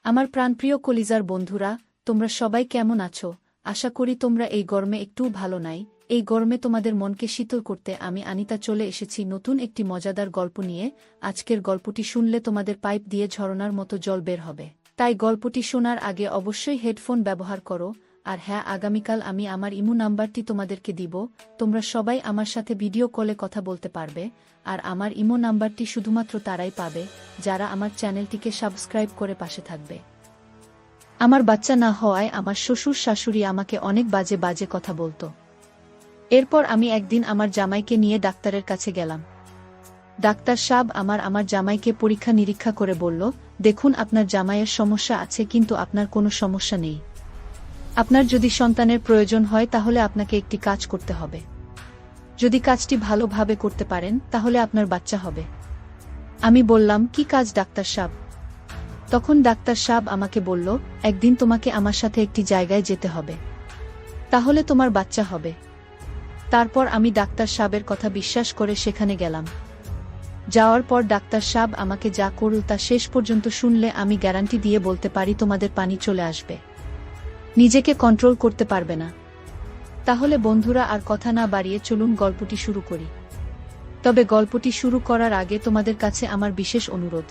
আমার প্রাণপ্রিয় কলিজার বন্ধুরা, তোমরা সবাই কেমন আছো? আশা করি তোমরা এই গরমে একটুও ভালো নাই। এই গরমে তোমাদের মনকে শীতল করতে আমি আনিতা চলে এসেছি নতুন একটি মজাদার গল্প নিয়ে। আজকের গল্পটি শুনলে তোমাদের পাইপ দিয়ে ঝরনার মতো জল বের হবে। তাই গল্পটি শোনার আগে অবশ্যই হেডফোন ব্যবহার করো। আর হ্যাঁ, আগামীকাল আমি আমার ইমো নাম্বারটি তোমাদেরকে দিব। তোমরা সবাই আমার সাথে ভিডিও কলে কথা বলতে পারবে। আর আমার ইমো নাম্বারটি শুধুমাত্র তারাই পাবে যারা আমার চ্যানেলটিকে সাবস্ক্রাইব করে পাশে থাকবে। আমার বাচ্চা না হওয়ায় আমার শ্বশুর শাশুড়ি আমাকে অনেক বাজে বাজে কথা বলতো। এরপর আমি একদিন আমার জামাইকে নিয়ে ডাক্তারের কাছে গেলাম। ডাক্তার সাহেব আমার জামাইকে পরীক্ষা নিরীক্ষা করে বলল, দেখুন, আপনার জামাইয়ের সমস্যা আছে, কিন্তু আপনার কোনো সমস্যা নেই। আপনার যদি সন্তানের প্রয়োজন হয় তাহলে আপনাকে একটি কাজ করতে হবে। যদি কাজটি ভালোভাবে করতে পারেন তাহলে আপনার বাচ্চা হবে। আমি বললাম, কি কাজ ডাক্তার সাহেব? তখন ডাক্তার সাহেব আমাকে বলল, একদিন তোমাকে আমার সাথে একটি জায়গায় যেতে হবে, তাহলে তোমার বাচ্চা হবে। তারপর আমি ডাক্তার সাহেবের কথা বিশ্বাস করে সেখানে গেলাম। যাওয়ার পর ডাক্তার সাহেব আমাকে যা করল তা শেষ পর্যন্ত শুনলে আমি গ্যারান্টি দিয়ে বলতে পারি তোমাদের পানি চলে আসবে, নিজেকে কন্ট্রোল করতে পারবে না। তাহলে বন্ধুরা, আর কথা না বাড়িয়ে চলুন গল্পটি শুরু করি। তবে গল্পটি শুরু করার আগে তোমাদের কাছে আমার বিশেষ অনুরোধ,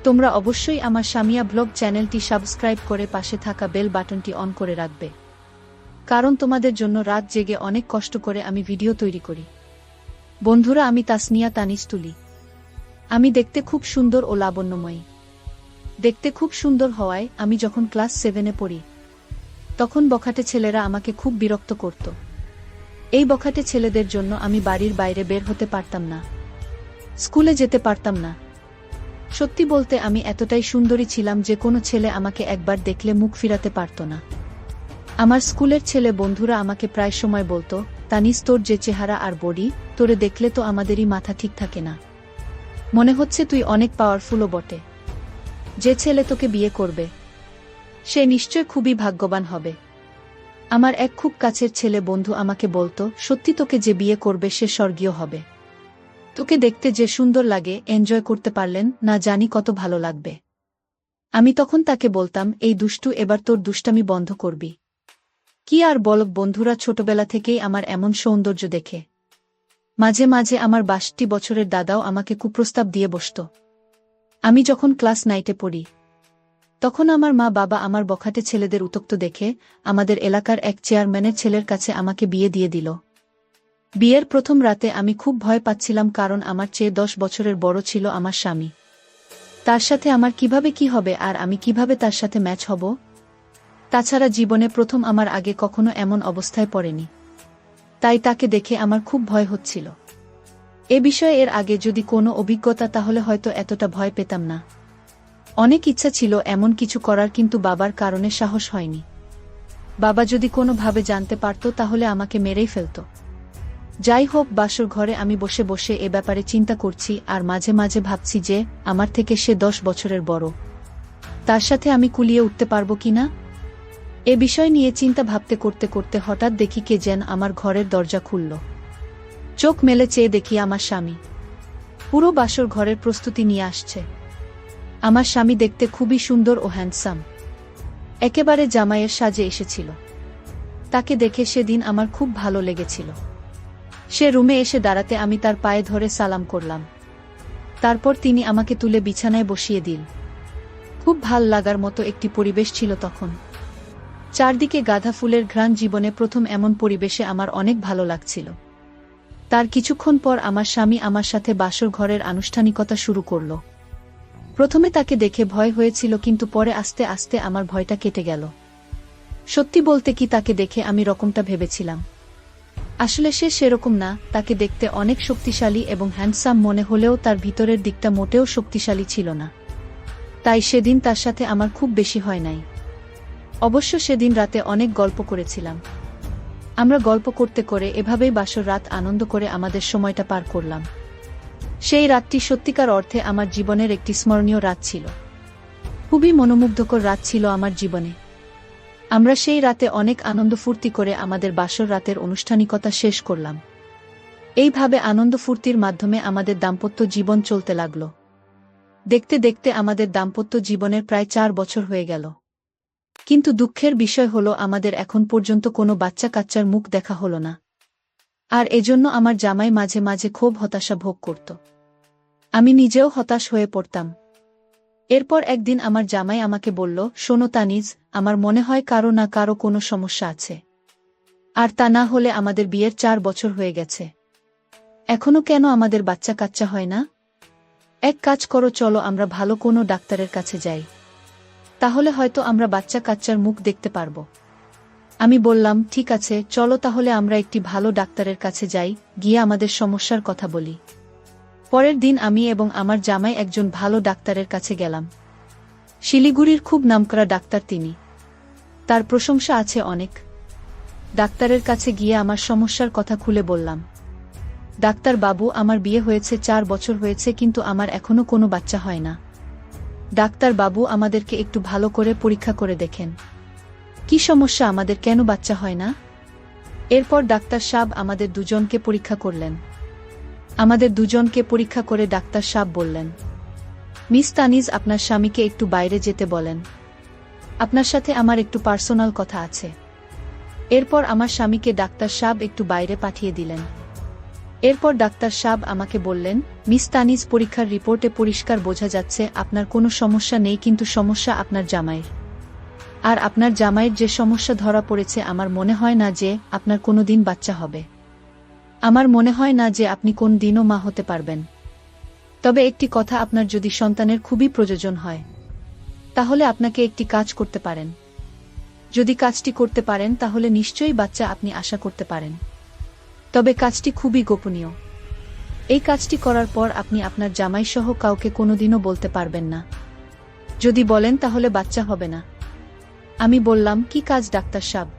তোমরা অবশ্যই আমার সামিয়া ব্লগ চ্যানেলটি সাবস্ক্রাইব করে পাশে থাকা বেল বাটনটি অন করে রাখবে, কারণ তোমাদের জন্য রাত জেগে অনেক কষ্ট করে আমি ভিডিও তৈরি করি। বন্ধুরা, আমি তাসনিয়া তানিস তুলি। আমি দেখতে খুব সুন্দর ও লাবণ্যময়ী। দেখতে খুব সুন্দর হওয়ায় আমি যখন ক্লাস 7-এ পড়ি তখন বখাটে ছেলেরা আমাকে খুব বিরক্ত করত। এই বখাটে ছেলেদের জন্য আমি বাড়ির বাইরে বের হতে পারতাম না, স্কুলে যেতে পারতাম না। সত্যি বলতে আমি এতটাই সুন্দরী ছিলাম যে কোনো ছেলে আমাকে একবার দেখলে মুখ ফিরাতে পারত না। আমার স্কুলের ছেলে বন্ধুরা আমাকে প্রায় সময় বলতো, তানিস, তোর যে চেহারা আর বডি, তোরে দেখলে তো আমাদেরই মাথা ঠিক থাকে না। মনে হচ্ছে তুই অনেক পাওয়ারফুলও বটে। যে ছেলে তোকে বিয়ে করবে সে নিশ্চয় খুবই ভাগ্যবান হবে। আমার এক খুব কাছের ছেলে বন্ধু আমাকে বলতো, সত্যি তোকে যে বিয়ে করবে সে স্বর্গীয় হবে। তোকে দেখতে যে সুন্দর লাগে, এনজয় করতে পারলেন না জানি কত ভালো লাগবে। আমি তখন তাকে বলতাম, এই দুষ্টু, এবার তোর দুষ্টামি বন্ধ করবি। কি আর বল বন্ধুরা, ছোটবেলা থেকেই আমার এমন সৌন্দর্য দেখে মাঝে মাঝে আমার ৬২ বছরের দাদাও আমাকে কুপ্রস্তাব দিয়ে বসত। আমি যখন ক্লাস 9-এ পড়ি তখন আমার মা বাবা আমার বখাটে ছেলেদের উত্ত্যক্ত দেখে আমাদের এলাকার এক চেয়ারম্যানের ছেলের কাছে আমাকে বিয়ে দিয়ে দিল। বিয়ের প্রথম রাতে আমি খুব ভয় পাচ্ছিলাম, কারণ আমার চেয়ে 10 বছরের বড় ছিল আমার স্বামী। তার সাথে আমার কিভাবে কি হবে, আর আমি কিভাবে তার সাথে ম্যাচ হব? তাছাড়া জীবনে প্রথম, আমার আগে কখনো এমন অবস্থায় পড়েনি, তাই তাকে দেখে আমার খুব ভয় হচ্ছিল। এ বিষয়ে এর আগে যদি কোনো অভিজ্ঞতা তাহলে হয়তো এতটা ভয় পেতাম না। অনেক ইচ্ছা ছিল এমন কিছু করার, কিন্তু বাবার কারণে সাহস হয়নি। বাবা যদি কোনোভাবে জানতে পারত তাহলে আমাকে মেরেই ফেলত। যাই হোক, বাসর ঘরে আমি বসে বসে এ ব্যাপারে চিন্তা করছি, আর মাঝে মাঝে ভাবছি যে আমার থেকে সে 10 বছরের বড়, তার সাথে আমি কুলিয়ে উঠতে পারবো কিনা। এ বিষয় নিয়ে চিন্তা ভাবতে করতে করতে হঠাৎ দেখি কে যেন আমার ঘরের দরজা খুলল। চোখ মেলে চেয়ে দেখি আমার স্বামী পুরো বাসর ঘরের প্রস্তুতি নিয়ে আসছে। আমার স্বামী দেখতে খুবই সুন্দর ও হ্যান্ডসাম, একেবারে জামাইয়ের সাজে এসেছিল। তাকে দেখে সেদিন আমার খুব ভালো লেগেছিল। সে রুমে এসে দাঁড়াতে আমি তার পায়ে ধরে সালাম করলাম। তারপর তিনি আমাকে তুলে বিছানায় বসিয়ে দিল। খুব ভাল লাগার মতো একটি পরিবেশ ছিল তখন। চারদিকে গাঁদা ফুলের ঘ্রাণ। জীবনে প্রথম এমন পরিবেশে আমার অনেক ভালো লাগছিল। তার কিছুক্ষণ পর আমার স্বামী আমার সাথে বাসর ঘরের আনুষ্ঠানিকতা শুরু করল। প্রথমে তাকে দেখে ভয় হয়েছিল, কিন্তু পরে আস্তে আস্তে আমার ভয়টা কেটে গেল। সত্যি বলতে কি, তাকে দেখে আমি রকমটা ভেবেছিলাম, আসলে সে সেরকম না। তাকে দেখতে অনেক শক্তিশালী এবং হ্যান্ডসাম মনে হলেও তার ভিতরের দিকটা মোটেও শক্তিশালী ছিল না। তাই সেদিন তার সাথে আমার খুব বেশি হয় নাই। অবশ্য সেদিন রাতে অনেক গল্প করেছিলাম। আমরা গল্প করতে করে এভাবেই বাসর রাত আনন্দ করে আমাদের সময়টা পার করলাম। সেই রাতটি সত্যিকার অর্থে আমার জীবনের একটি স্মরণীয় রাত ছিল। খুবই মনোমুগ্ধকর রাত ছিল আমার জীবনে। আমরা সেই রাতে অনেক আনন্দ ফুর্তি করে আমাদের বাসর রাতের আনুষ্ঠানিকতা শেষ করলাম। এইভাবে আনন্দ ফুর্তির মাধ্যমে আমাদের দাম্পত্য জীবন চলতে লাগল। দেখতে দেখতে আমাদের দাম্পত্য জীবনের প্রায় 4 বছর হয়ে গেল। কিন্তু দুঃখের বিষয় হলো আমাদের এখন পর্যন্ত কোনো বাচ্চা কাচ্চার মুখ দেখা হলো না। আর এজন্য আমার জামাই মাঝে মাঝে খুব হতাশা ভোগ করত। আমি নিজেও হতাশ হয়ে পড়তাম। এরপর একদিন আমার জামাই আমাকে বলল, শোনো তানিজ, আমার মনে হয় কারো না কারো কোনো সমস্যা আছে। আর তা না হলে আমাদের বিয়ের 4 বছর হয়ে গেছে, এখনো কেন আমাদের বাচ্চা কাচ্চা হয় না? এক কাজ করো, চলো আমরা ভালো কোনো ডাক্তারের কাছে যাই, তাহলে হয়তো আমরা বাচ্চা কাচ্চার মুখ দেখতে পারবো। আমি বললাম, ঠিক আছে, চলো তাহলে আমরা একটি ভালো ডাক্তারের কাছে যাই, গিয়ে আমাদের সমস্যার কথা বলি। পরের দিন আমি এবং আমার জামাই একজন ভালো ডাক্তারের কাছে গেলাম। শিলিগুড়ির খুব নামকরা ডাক্তার তিনি, তার প্রশংসা আছে অনেক। ডাক্তারের কাছে গিয়ে আমার সমস্যার কথা খুলে বললাম। ডাক্তার বাবু, আমার বিয়ে হয়েছে 4 বছর হয়েছে, কিন্তু আমার এখনো কোনো বাচ্চা হয় না। ডাক্তার বাবু, আমাদেরকে একটু ভালো করে পরীক্ষা করে দেখেন, কি সমস্যা, আমাদের কেন বাচ্চা হয় না? এরপর ডাক্তার সাহেব আমাদের দুজনকে পরীক্ষা করলেন। আমাদের দুজনকে পরীক্ষা করে ডাক্তার সাহেব বললেন, মিস তানিজ, আপনার স্বামীকে একটু বাইরে যেতে বলেন, আপনার সাথে আমার একটু পার্সোনাল কথা আছে। এরপর আমার স্বামীকে ডাক্তার সাহেব একটু বাইরে পাঠিয়ে দিলেন। এরপর ডাক্তার সাহেব আমাকে বললেন, মিস তানিজ, পরীক্ষার রিপোর্টে পরিষ্কার বোঝা যাচ্ছে আপনার কোনো সমস্যা নেই, কিন্তু সমস্যা আপনার জামাইয়ের। আর আপনার জামাইয়ের যে সমস্যা ধরা পড়েছে, আমার মনে হয় না যে আপনার কোনোদিন বাচ্চা হবে। আমার মনে হয় না যে আপনি কোন দিনও মা হতে পারবেন। তবে একটি কথা, আপনার যদি সন্তানের খুবই প্রয়োজন হয়, তাহলে আপনাকে একটি কাজ করতে পারেন। যদি কাজটি করতে পারেন তাহলে নিশ্চয়ই বাচ্চা আপনি আশা করতে পারেন। তবে কাজটি খুবই গোপনীয়। এই কাজটি করার পর আপনি আপনার জামাই সহ কাউকে কোনোদিনও বলতে পারবেন না। যদি বলেন তাহলে বাচ্চা হবে না। আমি বললাম, কি কাজ ডাক্তার সাহেব?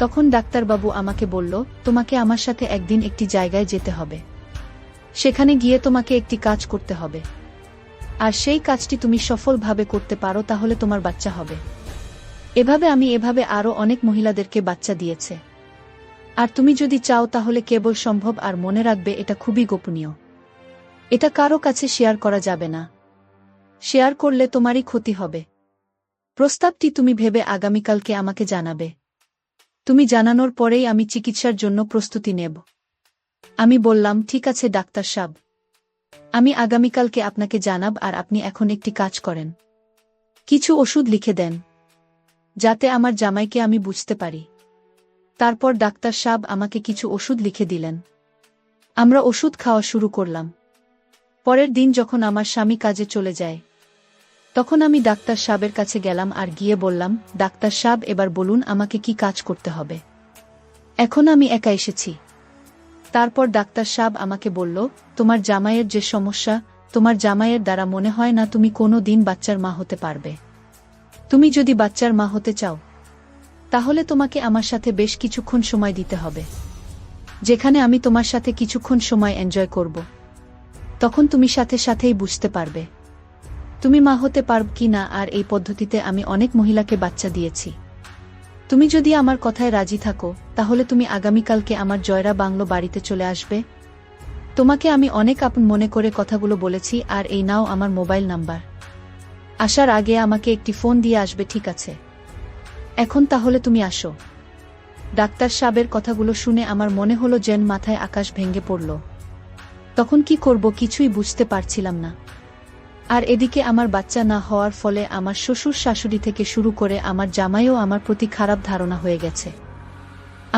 তখন ডাক্তারবাবু আমাকে বলল, তোমাকে আমার সাথে একদিন একটি জায়গায় যেতে হবে, সেখানে গিয়ে তোমাকে একটি কাজ করতে হবে। আর সেই কাজটি তুমি সফলভাবে করতে পারো তাহলে তোমার বাচ্চা হবে। এভাবে আরও অনেক মহিলাদেরকে বাচ্চা দিয়েছে। আর তুমি যদি চাও তাহলে কেবল সম্ভব। আর মনে রাখবে, এটা খুবই গোপনীয়, এটা কারো কাছে শেয়ার করা যাবে না। শেয়ার করলে তোমারই ক্ষতি হবে। প্রস্তাবটি তুমি ভেবে আগামীকালকে আমাকে জানাবে। তুমি জানানোর পরেই আমি চিকিৎসার জন্য প্রস্তুতি নেব। আমি বললাম, ঠিক আছে ডাক্তার সাহেব, আমি আগামীকালকে আপনাকে জানাব। আর আপনি এখন একটি কাজ করেন, কিছু ওষুধ লিখে দেন, যাতে আমার জামাইকে আমি বুঝতে পারি। তারপর ডাক্তার সাহেব আমাকে কিছু ওষুধ লিখে দিলেন। আমরা ওষুধ খাওয়া শুরু করলাম। পরের দিন যখন আমার স্বামী কাজে চলে যায়, তখন আমি ডাক্তার সাহেবের কাছে গেলাম আর গিয়ে বললাম, ডাক্তার সাহেব, এবার বলুন আমাকে কি কাজ করতে হবে। এখন আমি একা এসেছি। তারপর ডাক্তার সাহেব আমাকে বলল, তোমার জামাইয়ের যে সমস্যা, তোমার জামাইয়ের দ্বারা মনে হয় না তুমি কোনো দিন বাচ্চার মা হতে পারবে। তুমি যদি বাচ্চার মা হতে চাও, তাহলে তোমাকে আমার সাথে বেশ কিছুক্ষণ সময় দিতে হবে, যেখানে আমি তোমার সাথে কিছুক্ষণ সময় এনজয় করব। তখন তুমি সাথে সাথেই বুঝতে পারবে তুমি মা হতে পারবে কি না। আর এই পদ্ধতিতে আমি অনেক মহিলাকে বাচ্চা দিয়েছি। তুমি যদি আমার কথায় রাজি থাকো, তাহলে তুমি আগামীকালকে আমার জয়রা বাংলো বাড়িতে চলে আসবে। তোমাকে আমি অনেক আপন মনে করে কথাগুলো বলেছি। আর এই নাও আমার মোবাইল নাম্বার। আসার আগে আমাকে একটি ফোন দিয়ে আসবে, ঠিক আছে? এখন তাহলে তুমি আসো। ডাক্তার সাহেবের কথাগুলো শুনে আমার মনে হলো যেন মাথায় আকাশ ভেঙে পড়ল। তখন কি করব কিছুই বুঝতে পারছিলাম না। আর এদিকে আমার বাচ্চা না হওয়ার ফলে আমার শ্বশুর শাশুড়ি থেকে শুরু করে আমার জামাইও আমার প্রতি খারাপ ধারণা হয়ে গেছে।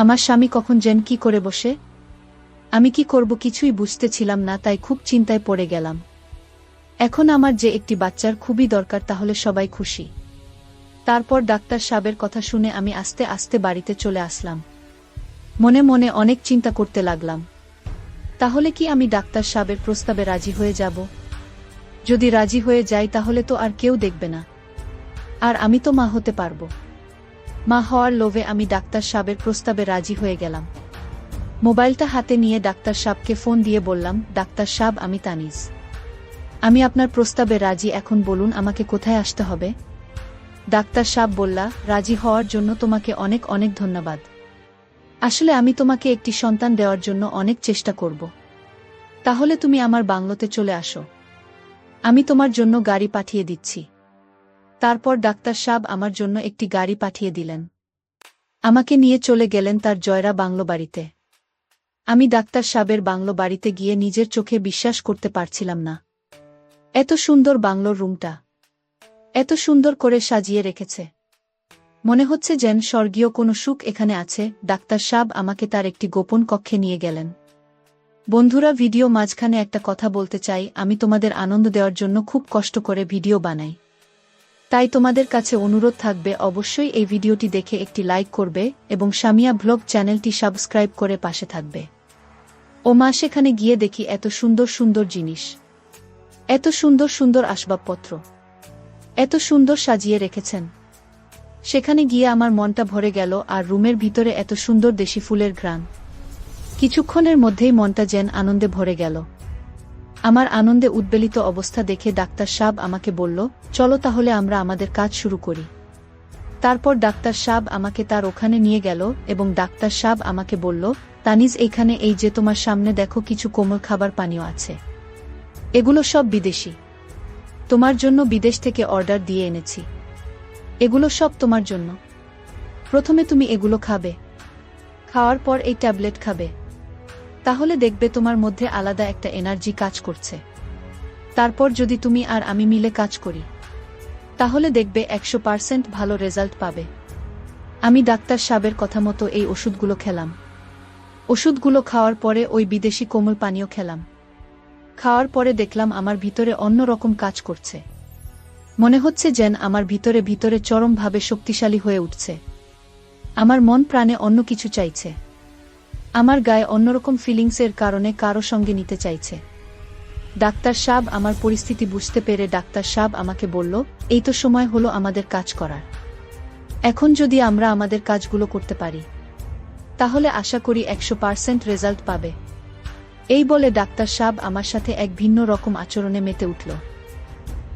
আমার স্বামী কখন যেন কি করে বসে। আমি কি করব কিছুই বুঝতেছিলাম না, তাই খুব চিন্তায় পড়ে গেলাম। এখন আমার যে একটি বাচ্চার খুবই দরকার, তাহলে সবাই খুশি। তারপর ডাক্তার সাহেবের কথা শুনে আমি আস্তে আস্তে বাড়িতে চলে আসলাম। মনে মনে অনেক চিন্তা করতে লাগলাম, তাহলে কি আমি ডাক্তার সাহেবের প্রস্তাবে রাজি হয়ে যাব? যদি রাজি হয়ে যাই তাহলে তো আর কেউ দেখবে না, আর আমি তো মা হতে পারবো। মা হওয়ার লোভে আমি ডাক্তার সাহেবের প্রস্তাবে রাজি হয়ে গেলাম। মোবাইলটা হাতে নিয়ে ডাক্তার সাহেবকে ফোন দিয়ে বললাম, ডাক্তার সাহেব, আমি তানিজ, আমি আপনার প্রস্তাবে রাজি। এখন বলুন আমাকে কোথায় আসতে হবে? ডাক্তার সাহেব বললা, রাজি হওয়ার জন্য তোমাকে অনেক অনেক ধন্যবাদ। আসলে আমি তোমাকে একটি সন্তান দেওয়ার জন্য অনেক চেষ্টা করব। তাহলে তুমি আমার বাংলোতে চলে আসো। আমি তোমার জন্য গাড়ি পাঠিয়ে দিচ্ছি। তারপর ডাক্তার সাহেব আমার জন্য একটি গাড়ি পাঠিয়ে দিলেন। আমাকে নিয়ে চলে গেলেন তার জয়রা বাংলো বাড়িতে। আমি ডাক্তার সাহেবের বাংলো বাড়িতে গিয়ে নিজের চোখে বিশ্বাস করতে পারছিলাম না। এত সুন্দর বাংলোর রুমটা, এত সুন্দর করে সাজিয়ে রেখেছে, মনে হচ্ছে যেন স্বর্গীয় কোনো সুখ এখানে আছে। ডাক্তার সাহেব আমাকে তার একটি গোপন কক্ষে নিয়ে গেলেন। বন্ধুরা, ভিডিও মাঝখানে একটা কথা বলতে চাই। আমি তোমাদের আনন্দ দেওয়ার জন্য খুব কষ্ট করে ভিডিও বানাই, তাই তোমাদের কাছে অনুরোধ থাকবে অবশ্যই এই ভিডিওটি দেখে একটি লাইক করবে এবং সামিয়া ব্লগ চ্যানেলটি সাবস্ক্রাইব করে পাশে থাকবে। ও মা, সেখানে গিয়ে দেখি এত সুন্দর সুন্দর জিনিস, এত সুন্দর সুন্দর আসবাবপত্র, এত সুন্দর সাজিয়ে রেখেছেন। সেখানে গিয়ে আমার মনটা ভরে গেল, আর রুমের ভিতরে এত সুন্দর দেশি ফুলের ঘ্রাণ। কিছুক্ষণের মধ্যেই মনটা যেন আনন্দে ভরে গেল। আমার আনন্দে উদ্বেলিত অবস্থা দেখে ডাক্তার সাহেব আমাকে বলল, চলো তাহলে আমরা আমাদের কাজ শুরু করি। তারপর ডাক্তার সাহেব আমাকে তার ওখানে নিয়ে গেল এবং ডাক্তার সাহেব আমাকে বলল, তানিজ, এইখানে এই যে তোমার সামনে দেখো কিছু কোমল খাবার পানীয় আছে, এগুলো সব বিদেশি, তোমার জন্য বিদেশ থেকে অর্ডার দিয়ে এনেছি। এগুলো সব তোমার জন্য। প্রথমে তুমি এগুলো খাবে, খাওয়ার পর এই ট্যাবলেট খাবে, তাহলে দেখবে তোমার মধ্যে আলাদা একটা এনার্জি কাজ করছে। তারপর যদি তুমি আর আমি মিলে কাজ করি, তাহলে দেখবে 100% ভালো রেজাল্ট পাবে। আমি ডাক্তার সাহেবের কথা মতো এই ওষুধগুলো খেলাম। ওষুধগুলো খাওয়ার পরে ওই বিদেশি কোমল পানীয় খেলাম। খাওয়ার পরে দেখলাম আমার ভিতরে অন্য রকম কাজ করছে। মনে হচ্ছে যেন আমার ভিতরে ভিতরে চরমভাবে শক্তিশালী হয়ে উঠছে। আমার মন প্রাণে অন্য কিছু চাইছে। আমার গায়ে অন্যরকম ফিলিংসের কারণে কারো সঙ্গে নিতে চাইছে। ডাক্তার সাহেব আমার পরিস্থিতি বুঝতে পেরে ডাক্তার সাহেব আমাকে বলল, এই তো সময় হলো আমাদের কাজ করার। এখন যদি আমরা আমাদের কাজগুলো করতে পারি, তাহলে আশা করি 100% রেজাল্ট পাবে। এই বলে ডাক্তার সাহেব আমার সাথে এক ভিন্ন রকম আচরণে মেতে উঠল।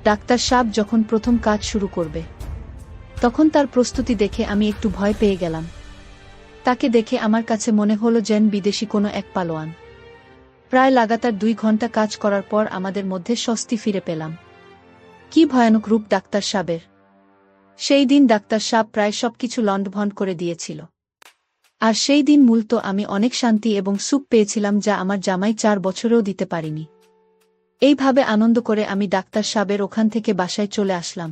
ডাক্তার সাহেব যখন প্রথম কাজ শুরু করবে, তখন তার প্রস্তুতি দেখে আমি একটু ভয় পেয়ে গেলাম। তাকে দেখে আমার কাছে মনে হলো যেন বিদেশি কোনো এক পালোয়ান। প্রায় লাগাতার 2 ঘন্টা কাজ করার পর আমাদের মধ্যে স্বস্তি ফিরে পেলাম। কি ভয়ানক রূপ ডাক্তার সাহেবের! সেই দিন ডাক্তার সাহেব প্রায় সবকিছু লণ্ডভণ্ড করে দিয়েছিল। আর সেই দিন মূলত আমি অনেক শান্তি এবং সুখ পেয়েছিলাম, যা আমার জামাই 4 বছরেও দিতে পারিনি। এইভাবে আনন্দ করে আমি ডাক্তার সাহেবের ওখান থেকে বাসায় চলে আসলাম।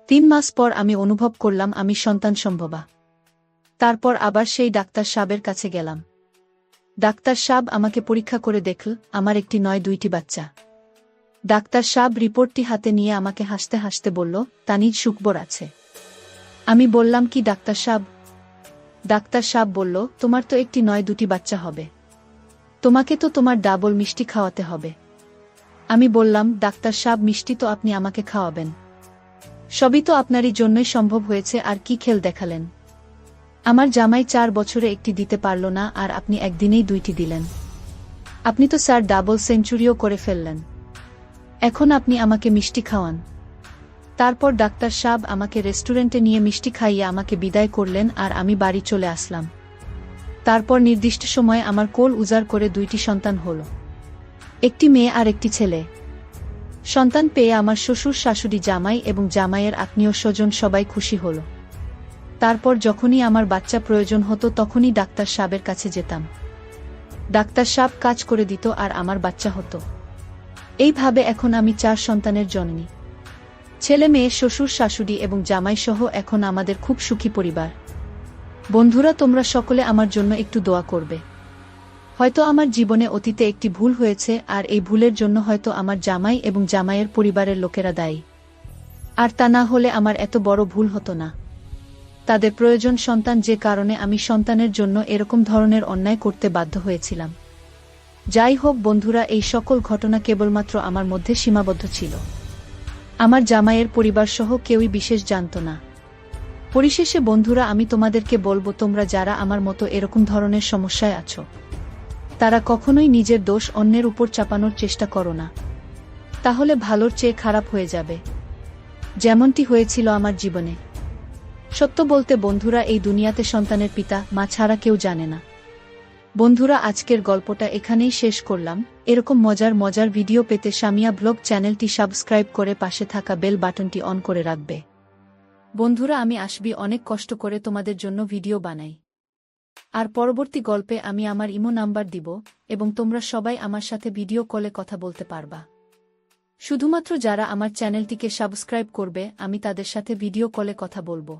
3 মাস পর আমি অনুভব করলাম আমি সন্তান সম্ভবা। তারপর আবার সেই ডাক্তার সাহেবের কাছে গেলাম। ডাক্তার সাহেব আমাকে পরীক্ষা করে দেখল আমার একটি নয় 2টি বাচ্চা। ডাক্তার সাহেব রিপোর্টটি হাতে নিয়ে আমাকে হাসতে হাসতে বলল, তানিজ সুখবর আছে। আমি বললাম, কি ডাক্তার সাহেব? ডাক্তার সাহেব বলল, তোমার তো একটি নয় 2টি বাচ্চা হবে, তোমাকে তো তোমার ডাবল মিষ্টি খাওয়াতে হবে। আমি বললাম, ডাক্তার সাহেব, মিষ্টি তো আপনি আমাকে খাওয়াবেন, সবই তো আপনারই জন্যই সম্ভব হয়েছে, আর কি খেল দেখালেন। আমার জামাই 4 বছরে একটি দিতে পারল না, আর আপনি একদিনেই 2টি দিলেন। আপনি তো স্যার ডাবল সেঞ্চুরিও করে ফেললেন। এখন আপনি আমাকে মিষ্টি খাওয়ান। তারপর ডাক্তার সাহেব আমাকে রেস্টুরেন্টে নিয়ে মিষ্টি খাইয়ে আমাকে বিদায় করলেন, আর আমি বাড়ি চলে আসলাম। তারপর নির্দিষ্ট সময়ে আমার কোল উজাড় করে 2টি সন্তান হল, একটি মেয়ে আর একটি ছেলে। সন্তান পেয়ে আমার শ্বশুর, শাশুড়ি, জামাই এবং জামাইয়ের আত্মীয় স্বজন সবাই খুশি হল। তারপর যখনই আমার বাচ্চা প্রয়োজন হতো, তখনই ডাক্তার সাহেবের কাছে যেতাম। ডাক্তার সাহেব কাজ করে দিত আর আমার বাচ্চা হতো। এইভাবে এখন আমি 4 সন্তানের জননী। ছেলে, মেয়ে, শ্বশুর, শাশুড়ি এবং জামাই সহ এখন আমাদের খুব সুখী পরিবার। বন্ধুরা, তোমরা সকলে আমার জন্য একটু দোয়া করবে। হয়তো আমার জীবনে অতীতে একটি ভুল হয়েছে, আর এই ভুলের জন্য হয়তো আমার জামাই এবং জামাইয়ের পরিবারের লোকেরা দায়ী। আর তা না হলে আমার এত বড় ভুল হতো না। তাদের প্রয়োজন সন্তান, যে কারণে আমি সন্তানের জন্য এরকম ধরনের অন্যায় করতে বাধ্য হয়েছিলাম। যাই হোক বন্ধুরা, এই সকল ঘটনা কেবলমাত্র আমার মধ্যে সীমাবদ্ধ ছিল। আমার জামাইয়ের পরিবার সহ কেউই বিশেষ জানত না। পরিশেষে বন্ধুরা, আমি তোমাদেরকে বলবো, তোমরা যারা আমার মতো এরকম ধরনের সমস্যায় আছো, তারা কখনোই নিজের দোষ অন্যের উপর চাপানোর চেষ্টা করো না, তাহলে ভালোর চেয়ে খারাপ হয়ে যাবে, যেমনটি হয়েছিল আমার জীবনে। সত্য বলতে বন্ধুরা, এই দুনিয়াতে সন্তানের পিতা মা ছাড়া কেউ জানে না। বন্ধুরা, আজকের গল্পটা এখানেই শেষ করলাম। এরকম মজার মজার ভিডিও পেতে সামিয়া ব্লগ চ্যানেলটি সাবস্ক্রাইব করে পাশে থাকা বেল বাটনটি অন করে রাখবে। বন্ধুরা, আমি আসবি অনেক কষ্ট করে তোমাদের জন্য ভিডিও বানাই। আর পরবর্তী গল্পে আমি আমার ইমো নাম্বার দিব এবং তোমরা সবাই আমার সাথে ভিডিও কলে কথা বলতে পারবা। শুধুমাত্র যারা আমার চ্যানেলটিকে সাবস্ক্রাইব করবে আমি তাদের সাথে ভিডিও কলে কথা বলবো।